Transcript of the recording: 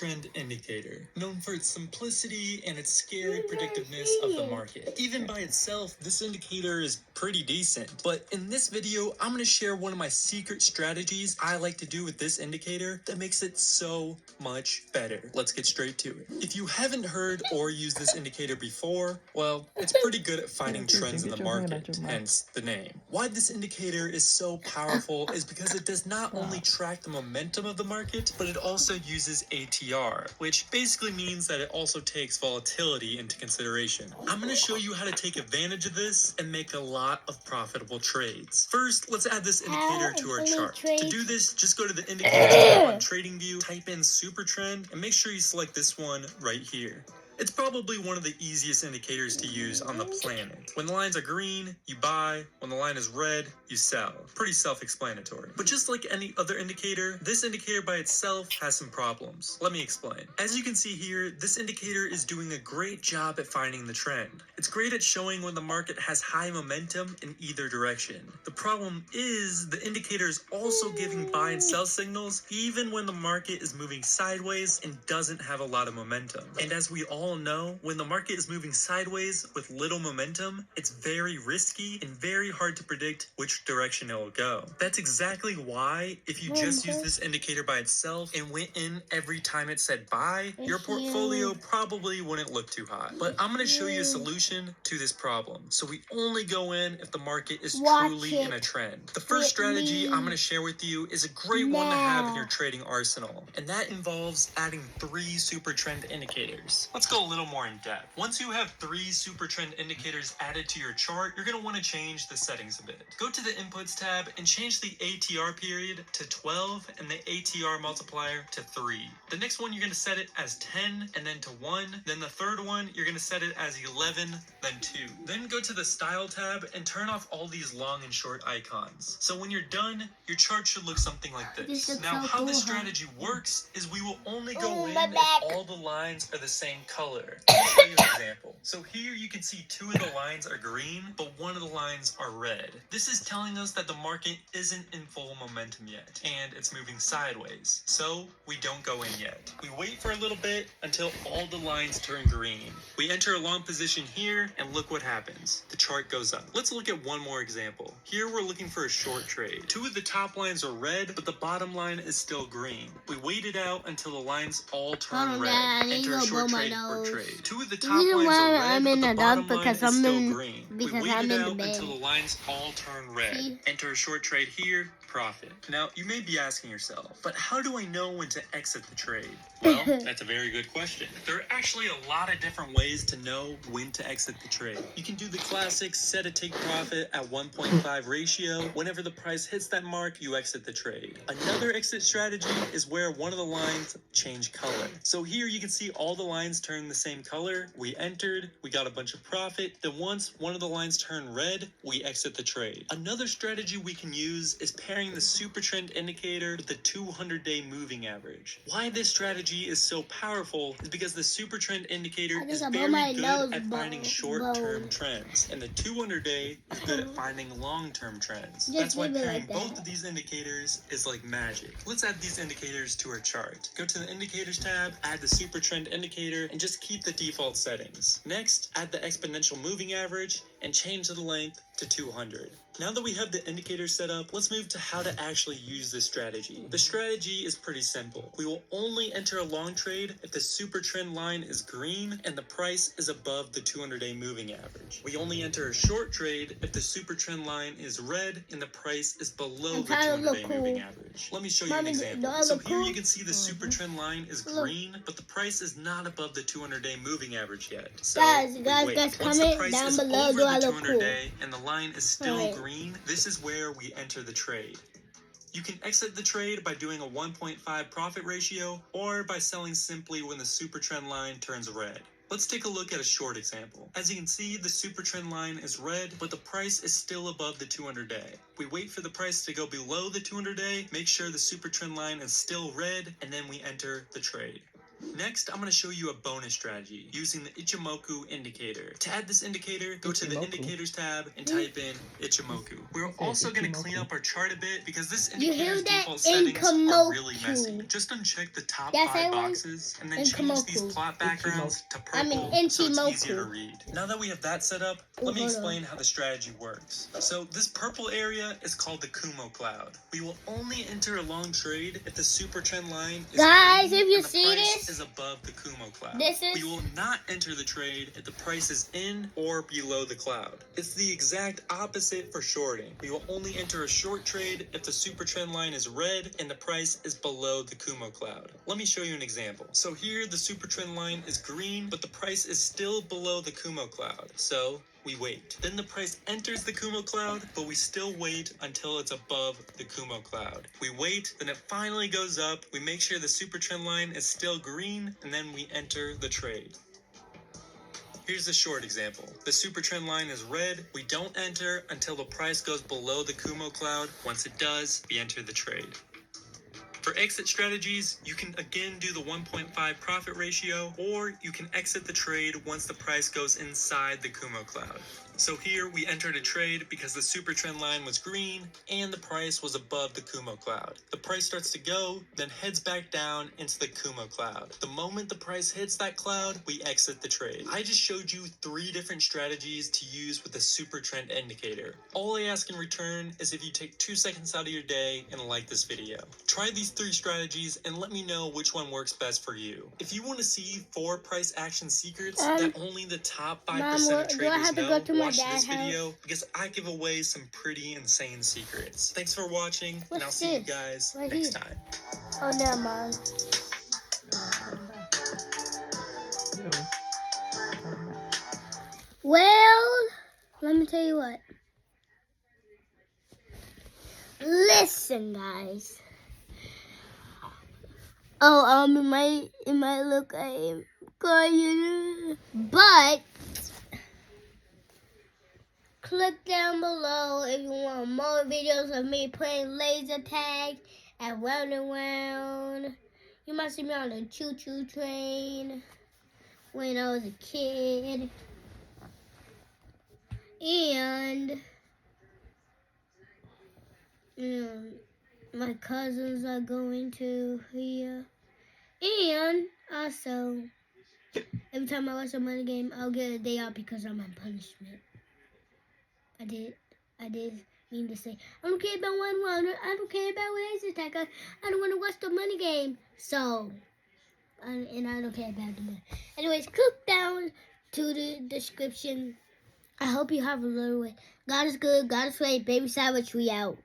trend indicator, known for its simplicity and its scary predictiveness of the market. Even by itself, this indicator is pretty decent, but in this video, I'm going to share one of my secret strategies I like to do with this indicator that makes it so much better. Let's get straight to it. If you haven't heard or used this indicator before, well, it's pretty good at finding trends in the market, hence the name. Why this indicator is so powerful is because it does not only track the momentum of the market, but it also uses ATR, which basically means that it also takes volatility into consideration. I'm going to show you how to take advantage of this and make a lot of profitable trades. First, let's add this indicator to our chart. To do this, just go to the indicator tab on TradingView, type in Super Trend, and make sure you select this one right here. It's probably one of the easiest indicators to use on the planet. When the lines are green, you buy. When the line is red, you sell. Pretty self-explanatory. But just like any other indicator, this indicator by itself has some problems. Let me explain. As you can see here, this indicator is doing a great job at finding the trend. It's great at showing when the market has high momentum in either direction. The problem is the indicator is also giving buy and sell signals even when the market is moving sideways and doesn't have a lot of momentum. And as we all know, when the market is moving sideways with little momentum, it's very risky and very hard to predict which direction it will go. That's exactly why if you just use this indicator by itself and went in every time it said buy, your portfolio probably wouldn't look too hot. But I'm going to show you a solution to this problem. So we only go in if the market is truly in a trend. The first strategy I'm going to share with you is a great one to have in your trading arsenal, and that involves adding 3 super trend indicators. Let's go a little more in depth. Once you have 3 super trend indicators added to your chart, you're going to want to change the settings a bit. Go to the inputs tab and change the ATR period to 12 and the ATR multiplier to 3. The next one, you're going to set it as 10 and then to 1. Then the third one, you're going to set it as 11, then 2. Then go to the style tab and turn off all these long and short icons. So when you're done, your chart should look something like this. Now, how this strategy works is we will only go in if all the lines are the same color. Let me show you an example. So here you can see 2 of the lines are green, but 1 of the lines are red. This is telling us that the market isn't in full momentum yet, and it's moving sideways. So we don't go in yet. We wait for a little bit until all the lines turn green. We enter a long position here, and look what happens. The chart goes up. Let's look at one more example. Here we're looking for a short trade. 2 of the top lines are red, but the bottom line is still green. We wait it out until the lines all turn red. Enter a short trade or trade. 2 of the top lines are red, but the bottom line is still green. We wait it out until the lines all turn red. Enter a short trade here, profit. Now, you may be asking yourself, but how do I know when to exit the trade? Well, that's a very good question. There are actually a lot of different ways to know when to exit the trade. You can do the classic set a take profit at 1.5 ratio. Whenever the price hits that mark, you exit the trade. Another exit strategy is where one of the lines change color. So here you can see all the lines turn the same color. We entered, we got a bunch of profit. Then once one of the lines turn red, we exit the trade. Another strategy we can use is pairing the super trend indicator with the 200-day moving average. Why this strategy is so powerful is because the super trend indicator is very good at finding short-term trends, and the 200-day is good at finding long-term trends. That's why pairing both of these indicators is like magic. Let's add these indicators to our chart. Go to the indicators tab, add the super trend indicator, and just keep the default settings. Next, add the exponential moving average and change the length to 200. Now that we have the indicator set up, let's move to how to actually use this strategy. The strategy is pretty simple. We will only enter a long trade if the super trend line is green and the price is above the 200-day moving average. We only enter a short trade if the super trend line is red and the price is below the 200-day moving average. Let me show you an example. So here you can see the super trend line is green, but the price is not above the 200-day moving average yet. So guys, once the price is over the 200-day and the line is still green, this is where we enter the trade. You can exit the trade by doing a 1.5 profit ratio or by selling simply when the super trend line turns red. Let's take a look at a short example. As you can see, the super trend line is red, but the price is still above the 200-day. We wait for the price to go below the 200-day, make sure the super trend line is still red, and then we enter the trade. Next, I'm going to show you a bonus strategy using the Ichimoku indicator. To add this indicator, go to the Indicators tab and type in Ichimoku. We're also going to clean up our chart a bit because this indicator's default settings are really messy. Just uncheck the top 5 boxes and then change these plot backgrounds to purple so it's easier to read. Now that we have that set up, let me explain how the strategy works. So this purple area is called the Kumo cloud. We will only enter a long trade if the super trend line is Guys, if you and the see price this, is above the Kumo cloud. this is... We will not enter the trade if the price is in or below the cloud. It's the exact opposite for shorting. We will only enter a short trade if the super trend line is red and the price is below the Kumo cloud. Let me show you an example. So here the super trend line is green, but the price is still below the Kumo cloud. So we wait. Then the price enters the Kumo cloud, but we still wait until it's above the Kumo cloud. We wait, then it finally goes up. We make sure the super trend line is still green, and then we enter the trade. Here's a short example. The super trend line is red. We don't enter until the price goes below the Kumo cloud. Once it does, we enter the trade. For exit strategies, you can again do the 1.5 profit ratio, or you can exit the trade once the price goes inside the Kumo cloud. So here we entered a trade because the super trend line was green and the price was above the Kumo cloud. The price starts to go, then heads back down into the Kumo cloud. The moment the price hits that cloud, we exit the trade. I just showed you 3 different strategies to use with the super trend indicator. All I ask in return is if you take 2 seconds out of your day and like this video. Try these 3 strategies and let me know which one works best for you. If you want to see 4 price action secrets that only the top 5% of traders know, watch this video because I give away some pretty insane secrets. Thanks for watching, and I'll see you guys next time. Oh, never mind. Well, let me tell you what. Listen, guys. Oh, it might look like I'm crying, but click down below if you want more videos of me playing laser tag and round and round. You might see me on a choo-choo train when I was a kid. And my cousins are going to here. And also, every time I watch a money game, I'll get a day off because I'm on punishment. I did mean to say, I don't care about one runner. I don't care about laser attack. I don't want to watch the money game. So, and I don't care about the money. Anyways, click down to the description. I hope you have a little way. God is good. God is great. Baby Savage, we out.